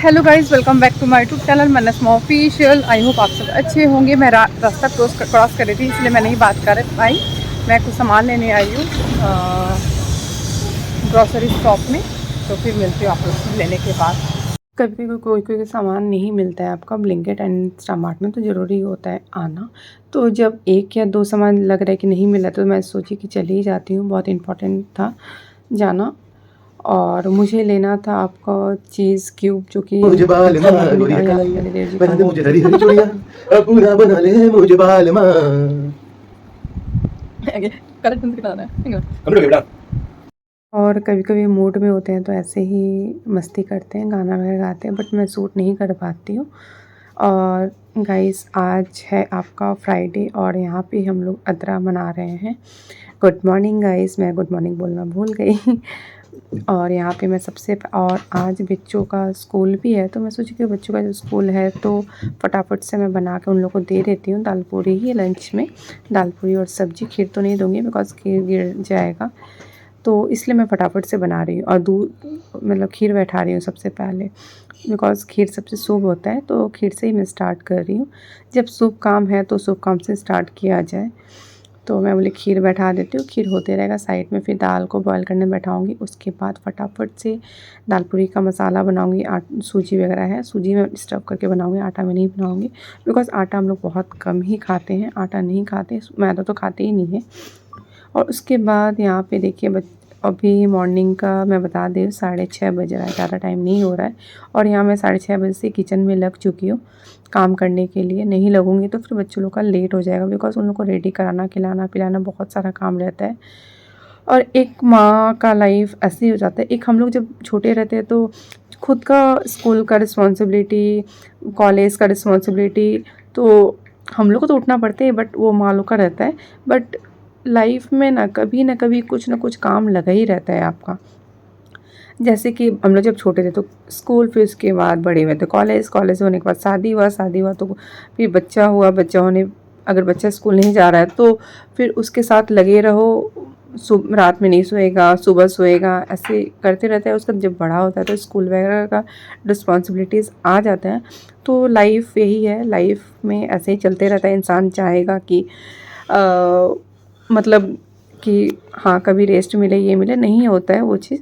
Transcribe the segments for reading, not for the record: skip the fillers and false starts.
Hello guys, welcome back to my YouTube channel Manasma official. I hope आप सब अच्छे होंगे। मैं रास्ता क्रॉस कर रही थी, इसलिए मैं नहीं बात कर पाई। मैं कुछ सामान लेने आई हूँ ग्रॉसरी शॉप में, तो फिर मिलती हूँ आप लोग से लेने के बाद। कभी कभी कोई सामान नहीं मिलता है आपका ब्लिंकिट एंड इंस्टामार्ट में, तो ज़रूरी होता है आना। तो जब एक या दो सामान लग रहा है कि नहीं मिला, तो मैं सोची कि चली जाती हूँ, बहुत इंपॉर्टेंट था जाना। और मुझे लेना था आपका चीज़ क्यूब, जो कि मुझे बाल माँ गोरिया कालिया बना दे मुझे हरी हरी चूड़ियां पूरा बना ले मुझे बाल माँ। और कभी कभी मूड में होते हैं तो ऐसे ही मस्ती करते हैं, गाना वगैरह गाते हैं, बट मैं सूट नहीं कर पाती हूँ। और गाइस, आज है आपका फ्राइडे और यहाँ पे हम लोग अदरा मना रहे हैं। गुड मॉर्निंग गाइस, मैं गुड मॉर्निंग बोलना भूल गई। और यहाँ पे मैं और आज बच्चों का स्कूल भी है, तो मैं सोची कि बच्चों का जो स्कूल है तो फटाफट से मैं बना के उन लोगों को दे देती हूँ। दाल पूरी ही लंच में, दाल पूरी और सब्ज़ी। खीर तो नहीं दूँगी बिकॉज़ खीर गिर जाएगा, तो इसलिए मैं फटाफट से बना रही हूँ। और दूध मतलब खीर बैठा रही हूँ सबसे पहले, बिकॉज़ खीर सबसे शुभ होता है, तो खीर से ही मैं स्टार्ट कर रही हूँ। जब शुभ काम है तो शुभ काम से स्टार्ट किया जाए, तो मैं बोली खीर बैठा देती हूँ। खीर होते रहेगा साइड में, फिर दाल को बॉईल करने बैठाऊँगी। उसके बाद फटाफट से दाल पूरी का मसाला बनाऊँगी। सूजी वगैरह है, सूजी में स्टफ़ करके बनाऊँगी, आटा में नहीं बनाऊँगी, बिकॉज़ आटा हम लोग बहुत कम ही खाते हैं, आटा नहीं खाते, मैदा तो खाते ही नहीं है। और उसके बाद यहाँ पे देखिए, अभी मॉर्निंग का मैं बता दें 6:30 बज रहा है, ज़्यादा टाइम नहीं हो रहा है। और यहाँ मैं 6:30 बजे से किचन में लग चुकी हूँ काम करने के लिए। नहीं लगूँगी तो फिर बच्चों लोग का लेट हो जाएगा, बिकॉज़ उन लोग को रेडी कराना, खिलाना पिलाना बहुत सारा काम रहता है। और एक माँ का लाइफ ऐसे ही हो जाता है। एक हम लोग जब छोटे रहते हैं तो खुद का स्कूल का रिस्पॉन्सिबिलिटी, कॉलेज का रिस्पॉन्सिबिलिटी, तो हम लोग को तो उठना पड़ता है, बट वो माँ लोग का रहता है। बट लाइफ में ना कभी कुछ ना कुछ काम लगा ही रहता है आपका। जैसे कि हम लोग जब छोटे थे तो स्कूल, फिर उसके बाद बड़े हुए तो कॉलेज, कॉलेज होने के बाद शादी हुआ तो फिर बच्चा हुआ, बच्चा होने, अगर बच्चा स्कूल नहीं जा रहा है तो फिर उसके साथ लगे रहो। रात में नहीं सोएगा, सुबह सोएगा, ऐसे करते रहता है। उसका जब बड़ा होता है तो स्कूल वगैरह का रिस्पॉन्सिबिलिटीज़ आ जाते हैं। तो लाइफ यही है, लाइफ में ऐसे ही चलते रहता है। इंसान चाहेगा कि मतलब कि हाँ कभी रेस्ट मिले, ये मिले, नहीं होता है वो चीज़।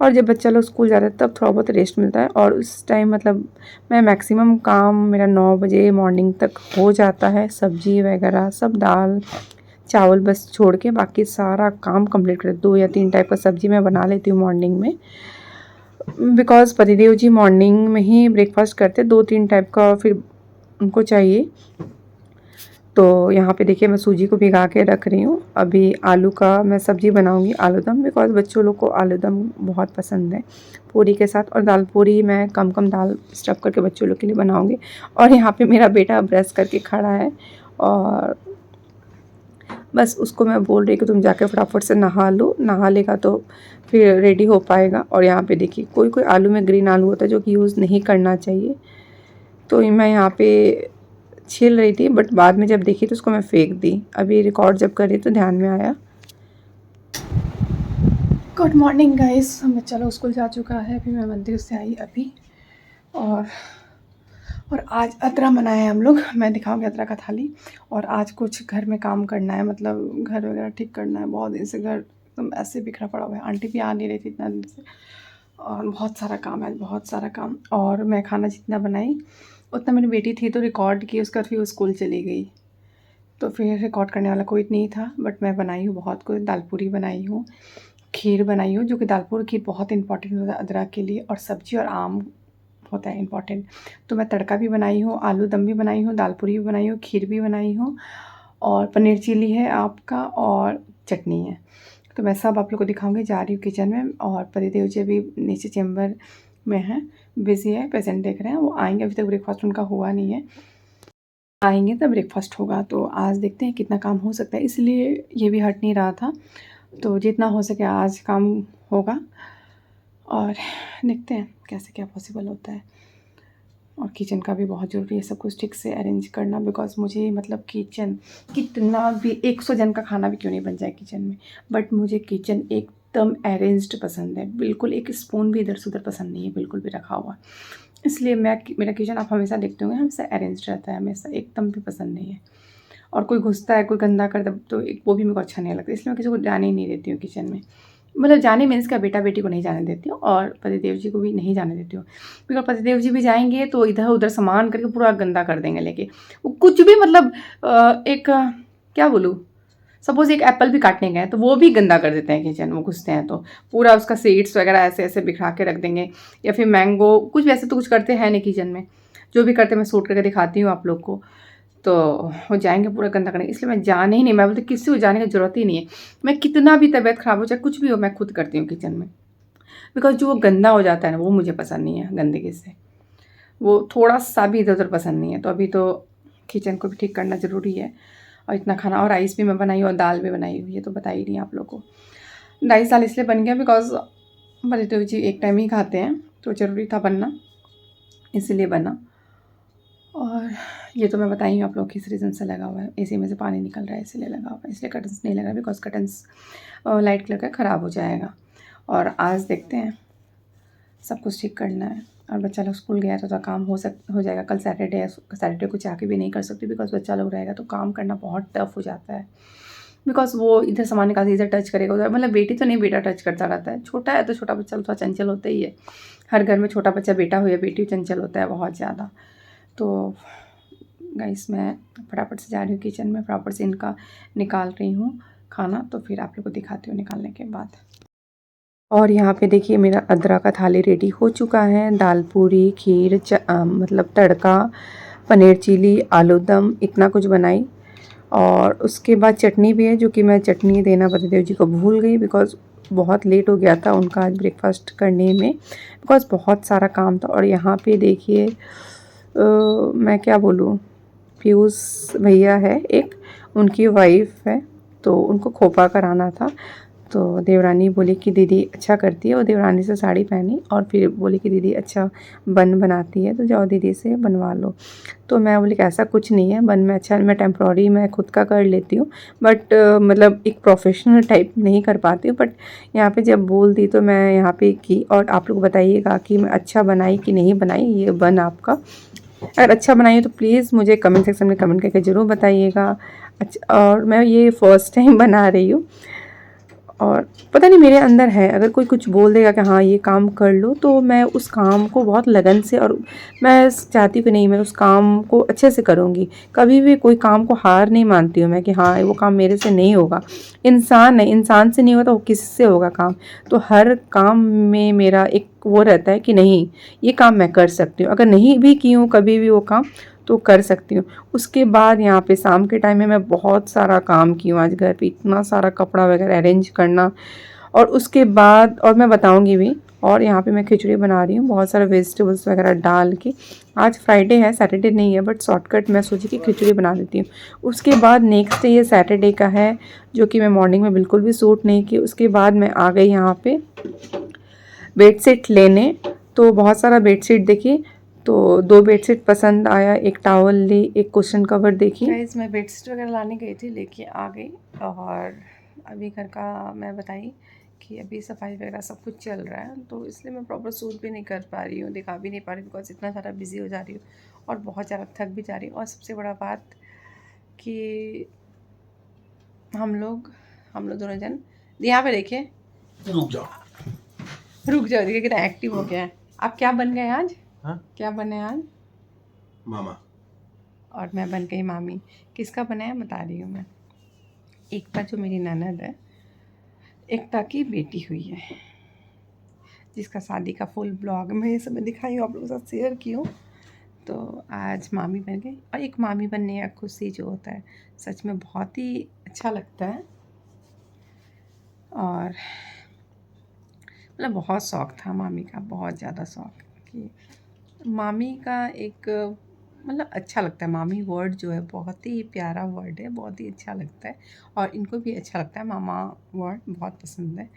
और जब बच्चा लोग स्कूल जा रहे हैं तब थोड़ा बहुत रेस्ट मिलता है। और उस टाइम मतलब मैं मैक्सिमम काम मेरा 9 बजे मॉर्निंग तक हो जाता है। सब्ज़ी वगैरह सब, दाल चावल बस छोड़ के बाकी सारा काम कंप्लीट कर 2 या 3 टाइप का सब्ज़ी मैं बना लेती हूँ मॉर्निंग में, बिकॉज़ पतिदेव जी मॉर्निंग में ही ब्रेकफास्ट करते, 2-3 टाइप का फिर उनको चाहिए। तो यहाँ पे देखिए मैं सूजी को भिगा के रख रही हूँ। अभी आलू का मैं सब्ज़ी बनाऊँगी, आलू दम, बिकॉज़ बच्चों लोग को आलू दम बहुत पसंद है पूरी के साथ। और दाल पूरी मैं कम दाल स्टफ़ करके बच्चों लोग के लिए बनाऊँगी। और यहाँ पे मेरा बेटा ब्रश करके खड़ा है और बस उसको मैं बोल रही कि तुम जाके फटाफट से नहा लो, नहा लेगा तो फिर रेडी हो पाएगा। और यहाँ पे देखिए कोई आलू में ग्रीन आलू होता है जो कि यूज़ नहीं करना चाहिए, तो मैं यहाँ पे छील रही थी, बट बाद में जब देखी तो उसको मैं फेंक दी। अभी रिकॉर्ड जब कर रही तो ध्यान में आया। गुड मॉर्निंग गाइस, बच्चा लोग स्कूल जा चुका है, अभी मैं मंदिर से आई अभी। और आज अदरा मनाया है हम लोग, मैं दिखाऊंगी अदरा का थाली। और आज कुछ घर में काम करना है, मतलब घर वगैरह ठीक करना है। बहुत दिन से घर एकदम ऐसे बिखरा पड़ा हुआ है, आंटी भी आ नहीं रही थी इतना दिन से, और बहुत सारा काम है, बहुत सारा काम। और मैं खाना जितना बनाई उतना, मेरी बेटी थी तो रिकॉर्ड की, उसके बाद फिर वो स्कूल चली गई, तो फिर रिकॉर्ड करने वाला कोई नहीं था। बट मैं बनाई हूँ बहुत कुछ, दाल पूरी बनाई हूँ, खीर बनाई हूँ, जो कि दाल पूरी खीर बहुत इंपॉर्टेंट होता है अदरक के लिए, और सब्ज़ी और आम होता है इंपॉर्टेंट। तो मैं तड़का भी बनाई हूँ, आलू दम भी बनाई हूँ, दाल पूरी भी बनाई हूँ, खीर भी बनाई हूँ, और पनीर चिली है आपका, और चटनी है। तो मैं सब आप लोग को दिखाऊंगी। जा रही हूँ किचन में, और पतिदेव जी अभी नीचे चैम्बर में हैं, बिज़ी है, पेशेंट देख रहे हैं। वो आएंगे, अभी तक ब्रेकफास्ट उनका हुआ नहीं है, आएंगे तब ब्रेकफास्ट होगा। तो आज देखते हैं कितना काम हो सकता है, इसलिए ये भी हट नहीं रहा था। तो जितना हो सके आज काम होगा, और देखते हैं कैसे क्या पॉसिबल होता है। और किचन का भी बहुत ज़रूरी है सब कुछ ठीक से अरेंज करना, बिकॉज़ मुझे मतलब किचन कितना भी 100 जन का खाना भी क्यों नहीं बन जाए किचन में, बट मुझे किचन एकदम अरेंज्ड पसंद है। बिल्कुल एक स्पून भी इधर से उधर पसंद नहीं है, बिल्कुल भी रखा हुआ। इसलिए मेरा किचन आप हमेशा देखते होंगे, हमेशा अरेंज रहता है, हमेशा एकदम भी पसंद नहीं है। और कोई घुसता है, कोई गंदा करता है तो वो भी मेरे को अच्छा नहीं लगता, इसलिए मैं किसी को जाने ही नहीं देती हूँ किचन में। मतलब जाने मीन्स क्या, बेटा बेटी को नहीं जाने देती हूँ और पतिदेव जी को भी नहीं जाने देती हूँ। बिकॉज पतिदेव जी भी जाएंगे तो इधर उधर सामान करके पूरा गंदा कर देंगे लेके। वो कुछ भी मतलब एक क्या बोलूँ, सपोज़ एक एप्पल भी काटने गए तो वो भी गंदा कर देते हैं किचन, वो घुसते हैं तो पूरा उसका सीड्स वगैरह ऐसे ऐसे बिखरा के रख देंगे। या फिर मैंगो कुछ वैसे तो कुछ करते हैं नहीं किचन में, जो भी करते हैं मैं शूट करके दिखाती हूँ आप लोग को। तो वो जाएंगे पूरा गंदा करेंगे, इसलिए मैं जाने ही नहीं, मैं बोलती किसी को जाने की ज़रूरत ही नहीं है। मैं कितना भी तबीयत ख़राब हो चाहे कुछ भी हो, मैं खुद करती हूँ किचन में। बिकॉज जो वो गंदा हो जाता है ना, वो मुझे पसंद नहीं है गंदगी से, वो थोड़ा सा भी इधर उधर पसंद नहीं है। तो अभी तो किचन को भी ठीक करना ज़रूरी है। और इतना खाना, और राइस भी मैं बनाई हूँ और दाल भी बनाई हुई है, तो बता ही नहीं आप लोग को। राइस दाल इसलिए बन गया बिकॉज बड़े जी एक टाइम ही खाते हैं, तो ज़रूरी था बनना, इसीलिए बना। और ये तो मैं बताई हूँ आप लोग किस रीज़न से लगा हुआ है, एसी में से पानी निकल रहा है इसलिए लगा हुआ है, इसलिए कर्टन्स नहीं लगा बिकॉज कर्टन्स लाइट कलर का ख़राब हो जाएगा। और आज देखते हैं, सब कुछ ठीक करना है। और बच्चा लोग स्कूल गया तो काम हो जाएगा। कल सैटरडे है, सैटरडे को जाके भी नहीं कर सकती बिकॉज बच्चा लोग रहेगा तो काम करना बहुत टफ हो जाता है। बिकॉज वो इधर सामान निकाल इधर टच करेगा उधर, मतलब बेटी तो नहीं, बेटा टच करता रहता है। छोटा है तो छोटा बच्चा थोड़ा चंचल होता ही है, हर घर में छोटा बच्चा बेटा हो या बेटी चंचल होता है बहुत ज़्यादा। तो गाइस मैं फटाफट से जा रही हूँ किचन में, फटाफट से इनका निकाल रही हूँ खाना, तो फिर आप लोग को दिखाती हूँ निकालने के बाद। और यहाँ पे देखिए मेरा अदरक का थाली रेडी हो चुका है। दाल पूरी, खीर, मतलब तड़का, पनीर चिली, आलू दम, इतना कुछ बनाई। और उसके बाद चटनी भी है, जो कि मैं चटनी देना पतिदेव जी को भूल गई बिकॉज़ बहुत लेट हो गया था उनका आज ब्रेकफास्ट करने में, बिकॉज़ बहुत सारा काम था। और यहाँ पे देखिए मैं क्या बोलूँ, पीयूष भैया है एक, उनकी वाइफ है, तो उनको खोपा कराना था। तो देवरानी बोली कि दीदी अच्छा करती है, और देवरानी से साड़ी पहनी और फिर बोली कि दीदी अच्छा बन बनाती है, तो जाओ दीदी से बनवा लो। तो मैं बोली कि ऐसा कुछ नहीं है, बन में अच्छा, मैं टेम्प्ररी मैं खुद का कर लेती हूँ, बट मतलब एक प्रोफेशनल टाइप नहीं कर पाती हूँ। बट यहाँ पे जब बोल दी तो मैं यहाँ पे की। और आप लोग बताइएगा कि मैं अच्छा बनाई कि नहीं बनाई ये बन आपका। अगर अच्छा बनाई हो तो प्लीज़ मुझे कमेंट सेक्शन में कमेंट करके ज़रूर बताइएगा। अच्छा, और मैं ये फ़र्स्ट टाइम बना रही हूँ, और पता नहीं मेरे अंदर है, अगर कोई कुछ बोल देगा कि हाँ ये काम कर लो, तो मैं उस काम को बहुत लगन से, और मैं चाहती हूँ कि नहीं मैं उस काम को अच्छे से करूँगी। कभी भी कोई काम को हार नहीं मानती हूँ मैं कि हाँ वो काम मेरे से नहीं होगा। इंसान है, इंसान से नहीं होता, वो किससे होगा काम। तो हर काम में मेरा एक वो रहता है कि नहीं ये काम मैं कर सकती हूँ, अगर नहीं भी की हूँ कभी भी वो काम तो कर सकती हूँ। उसके बाद यहाँ पे शाम के टाइम में मैं बहुत सारा काम की हूँ, आज घर पे इतना सारा कपड़ा वगैरह अरेंज करना। और उसके बाद और मैं बताऊँगी भी। और यहाँ पे मैं खिचड़ी बना रही हूँ बहुत सारे वेजिटेबल्स वगैरह डाल के। आज फ्राइडे है, सैटरडे नहीं है, बट शॉर्टकट मैं सोची कि खिचड़ी बना देती हूँ। उसके बाद नेक्स्ट डे ये सैटरडे का है, जो कि मैं मॉर्निंग में बिल्कुल भी सूट नहीं की। उसके बाद मैं आ गई यहाँ पे बेडशीट लेने। तो बहुत सारा बेडशीट देखिए, तो 2 बेडशीट पसंद आया, एक टॉवल ली, एक कुशन कवर देखी। गाइस मैं बेडशीट वगैरह लाने गई थी, लेके आ गई। और अभी घर का मैं बताई कि अभी सफाई वगैरह सब कुछ चल रहा है, तो इसलिए मैं प्रॉपर शूट भी नहीं कर पा रही हूँ, दिखा भी नहीं पा रही बिकॉज इतना ज़्यादा बिजी हो जा रही हूँ और बहुत ज़्यादा थक भी जा रही हूँ। और सबसे बड़ा बात कि हम लोग दोनों जन यहाँ पे देखिए, रुक जाओ, देखिए कितना एक्टिव हो गया है। आप क्या बन गए आज? हाँ? क्या बने आज? मामा। और मैं बन गई मामी। किसका बना है बता रही हूँ मैं। एकता जो मेरी ननद है, एकता की बेटी हुई है, जिसका शादी का फुल ब्लॉग मैं ये सब मैं दिखाई हूँ, आप लोगों के साथ शेयर की हूँ। तो आज मामी बन गई, और एक मामी बनने का खुशी जो होता है सच में बहुत ही अच्छा लगता है। और मतलब बहुत शौक़ था मामी का, बहुत ज़्यादा शौक़ कि मामी का एक मतलब अच्छा लगता है। मामी वर्ड जो है बहुत ही प्यारा वर्ड है, बहुत ही अच्छा लगता है, और इनको भी अच्छा लगता है, मामा वर्ड बहुत पसंद है।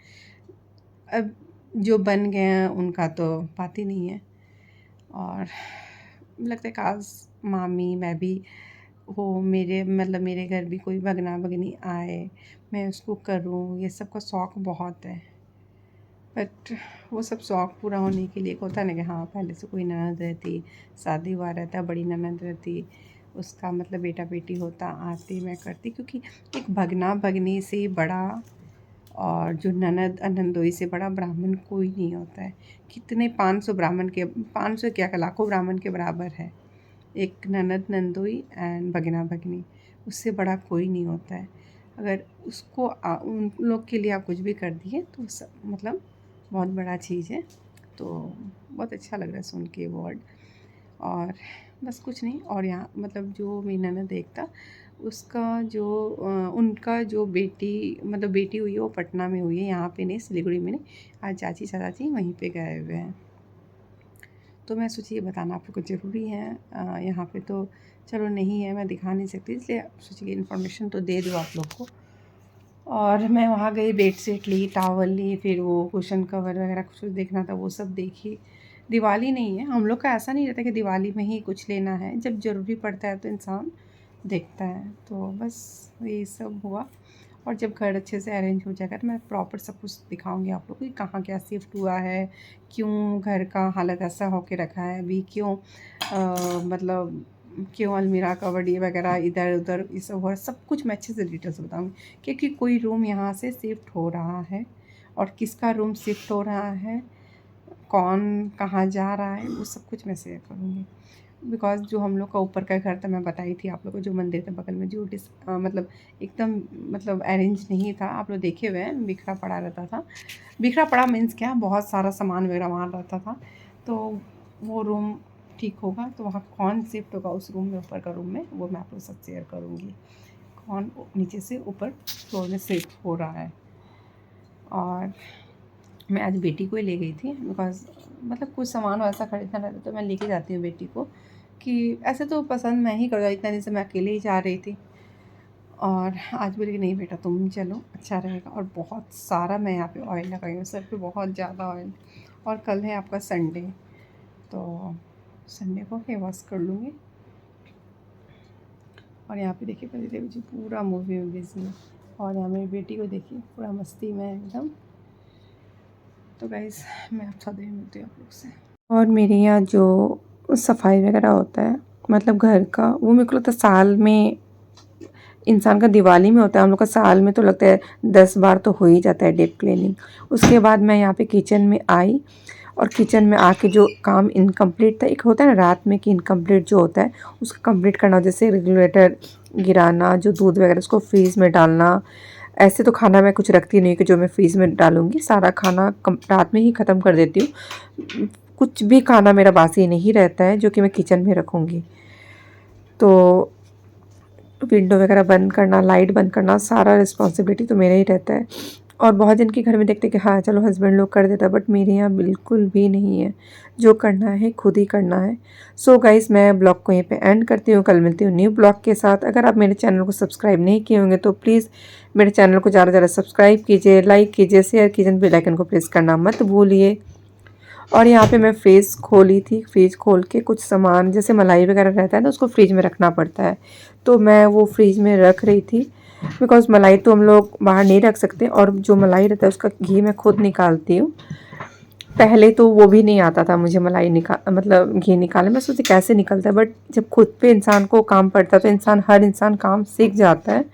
अब जो बन गए हैं उनका तो बात ही नहीं है। और लगता है काश मामी मैं भी हो, मेरे मतलब मेरे घर भी कोई भगना भगनी आए, मैं उसको करूं, ये सब का शौक़ बहुत है। बट वो सब शौक़ पूरा होने के लिए एक होता है ना कि हाँ पहले से कोई ननद रहती, शादी हुआ रहता, बड़ी ननद रहती, उसका मतलब बेटा बेटी होता, आती मैं करती, क्योंकि एक भगना भगनी से बड़ा और जो ननद नंदोई से बड़ा ब्राह्मण कोई नहीं होता है। कितने 500 ब्राह्मण के, 500 क्या लाखों ब्राह्मण के बराबर है एक ननद नंदोई एंड भगना भगनी, उससे बड़ा कोई नहीं होता है। अगर उसको उन लोग के लिए आप कुछ भी कर दिए तो मतलब बहुत बड़ा चीज़ है। तो बहुत अच्छा लग रहा है सुन के वर्ड। और बस कुछ नहीं। और यहाँ मतलब जो मेरी ननद देखता उसका जो उनका जो बेटी मतलब बेटी हुई है वो पटना में हुई है, यहाँ पे नहीं, सिलीगुड़ी में नहीं। आज चाची चाची वहीं पे गए हुए हैं। तो मैं सोची ये बताना आप लोग को ज़रूरी है। यहाँ पे तो चलो नहीं है, मैं दिखा नहीं सकती, इसलिए सोचिए इन्फॉर्मेशन तो दे दूँ आप लोग को। और मैं वहाँ गई, बेडशीट ली, टॉवल ली, फिर वो कुशन कवर वगैरह कुछ देखना था वो सब देखी। दिवाली नहीं है, हम लोग का ऐसा नहीं रहता कि दिवाली में ही कुछ लेना है, जब ज़रूरी पड़ता है तो इंसान देखता है। तो बस ये सब हुआ। और जब घर अच्छे से अरेंज हो जाएगा तो मैं प्रॉपर सब कुछ दिखाऊंगी आप लोग को कि कहाँ क्या शिफ्ट हुआ है, क्यों घर का हालत ऐसा होके रखा है अभी, क्यों मतलब क्यों अलमीरा कबर्डी वगैरह इधर उधर ये सब हो रहा है, सब कुछ मैं अच्छे से डिटेल्स बताऊंगी। क्योंकि कोई रूम यहाँ से शिफ्ट हो रहा है और किसका रूम शिफ्ट हो रहा है, कौन कहाँ जा रहा है, वो सब कुछ मैं शेयर करूँगी। बिकॉज़ जो हम लोग का ऊपर का घर था, मैं बताई थी आप लोग को, जो मंदिर था बगल में, जो मतलब एकदम मतलब अरेंज नहीं था, आप लोग देखे हुए हैं, बिखरा पड़ा रहता था। बिखरा पड़ा मीन्स क्या, बहुत सारा सामान वगैरह वहाँ रहता था। तो वो रूम ठीक होगा तो वहाँ कौन शिफ्ट होगा उस रूम में, ऊपर का रूम में, वो मैं आप लोग साथ शेयर करूँगी। कौन नीचे से ऊपर फ्लोर में शिफ्ट हो रहा है। और मैं आज बेटी को ही ले गई थी, बिकॉज़ मतलब कुछ सामान वैसा खरीदना रहता तो मैं लेके जाती हूँ बेटी को, कि ऐसे तो पसंद मैं ही कर, इतने दिन से मैं अकेले ही जा रही थी। और आज बोली कि नहीं बेटा तुम चलो, अच्छा रहेगा। और बहुत सारा मैं यहाँ पे ऑयल लगाई हूँ सर पे, बहुत ज़्यादा ऑयल। और कल है आपका संडे, तो संडे को फेस वॉश कर लूँगी। और यहाँ पे देखिए पति देव जी पूरा मूवी में बिजी है। और यहाँ मेरी बेटी को देखिए पूरा मस्ती में एकदम। तो गाइस मैं अब थोड़ी देर मिलती हूँ आप लोग से। और मेरे यहाँ जो सफाई वगैरह होता है मतलब घर का, वो मेरे को लगता है साल में, इंसान का दिवाली में होता है, हम लोग का साल में तो लगता है 10 बार तो हो ही जाता है डीप क्लीनिंग। उसके बाद मैं यहाँ पे किचन में आई, और किचन में आके जो काम इनकम्प्लीट था, एक होता है ना रात में कि इनकम्प्लीट जो होता है उसको कंप्लीट करना, जैसे रेगुलेटर गिराना, जो दूध वगैरह उसको फ्रीज़ में डालना। ऐसे तो खाना मैं कुछ रखती नहीं कि जो मैं फ्रीज़ में डालूँगी, सारा खाना रात में ही ख़त्म कर देती हूँ। कुछ भी खाना मेरा बासी नहीं रहता है जो कि मैं किचन में रखूँगी। तो विंडो वगैरह बंद करना, लाइट बंद करना, सारा रिस्पॉन्सिबिलिटी तो मेरा ही रहता है। और बहुत जन के घर में देखते कि हाँ चलो हस्बैंड लोग कर देता, बट मेरे यहाँ बिल्कुल भी नहीं है। जो करना है खुद ही करना है। सो गाइस मैं ब्लॉग को यहीं पे एंड करती हूँ, कल मिलती हूँ न्यू ब्लॉग के साथ। अगर आप मेरे चैनल को सब्सक्राइब नहीं किए होंगे तो प्लीज़ मेरे चैनल को ज़्यादा से ज़्यादा सब्सक्राइब कीजिए, लाइक कीजिए, शेयर कीजिए, बेल आइकन को प्रेस करना मत भूलिए। और यहाँ पे मैं फ्रिज खोली थी, फ्रिज खोल के कुछ सामान जैसे मलाई वगैरह रहता है ना, उसको फ्रिज में रखना पड़ता है, तो मैं वो फ्रिज में रख रही थी। बिकॉज़ मलाई तो हम लोग बाहर नहीं रख सकते, और जो मलाई रहता है उसका घी मैं खुद निकालती हूँ। पहले तो वो भी नहीं आता था मुझे मलाई मतलब घी निकालने, मैं सोचती कैसे निकलता है, बट जब खुद पे इंसान को काम पड़ता है तो हर इंसान काम सीख जाता है।